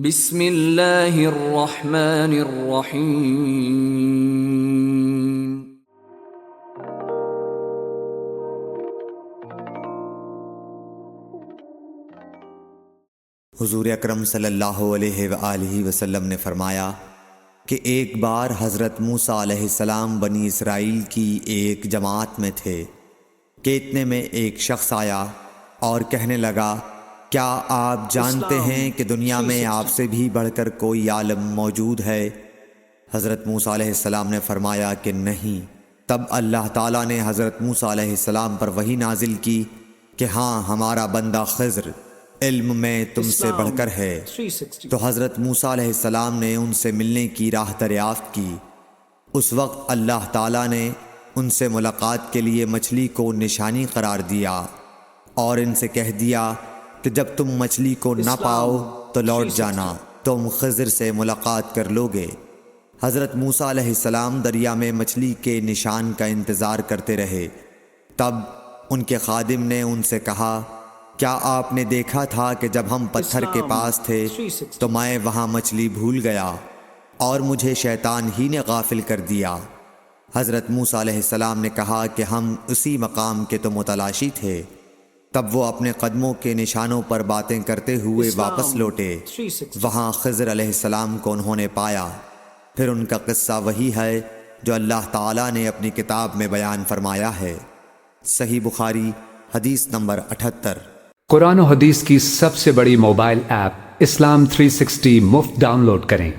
بسم اللہ الرحمن الرحیم۔ حضور اکرم صلی اللہ علیہ وآلہ وسلم نے فرمایا کہ ایک بار حضرت موسیٰ علیہ السلام بنی اسرائیل کی ایک جماعت میں تھے کہ اتنے میں ایک شخص آیا اور کہنے لگا، کیا آپ جانتے ہیں کہ دنیا میں آپ سے بھی بڑھ کر کوئی عالم موجود ہے؟ حضرت موسیٰ علیہ السلام نے فرمایا کہ نہیں۔ تب اللہ تعالیٰ نے حضرت موسیٰ علیہ السلام پر وحی نازل کی کہ ہاں، ہمارا بندہ خضر علم میں تم سے بڑھ کر ہے۔ تو حضرت موسیٰ علیہ السلام نے ان سے ملنے کی راہ دریافت کی۔ اس وقت اللہ تعالیٰ نے ان سے ملاقات کے لیے مچھلی کو نشانی قرار دیا اور ان سے کہہ دیا کہ جب تم مچھلی کو نہ پاؤ تو لوٹ جانا، تم خضر سے ملاقات کر لوگے۔ حضرت موسیٰ علیہ السلام دریا میں مچھلی کے نشان کا انتظار کرتے رہے۔ تب ان کے خادم نے ان سے کہا، کیا آپ نے دیکھا تھا کہ جب ہم پتھر کے پاس تھے تو میں وہاں مچھلی بھول گیا اور مجھے شیطان ہی نے غافل کر دیا؟ حضرت موسیٰ علیہ السلام نے کہا کہ ہم اسی مقام کے تو متلاشی تھے۔ تب وہ اپنے قدموں کے نشانوں پر باتیں کرتے ہوئے واپس لوٹے۔ وہاں خضر علیہ السلام کو انہوں نے پایا۔ پھر ان کا قصہ وہی ہے جو اللہ تعالیٰ نے اپنی کتاب میں بیان فرمایا ہے۔ صحیح بخاری حدیث نمبر 78۔ قرآن و حدیث کی سب سے بڑی موبائل ایپ اسلام 360 مفت ڈاؤن لوڈ کریں۔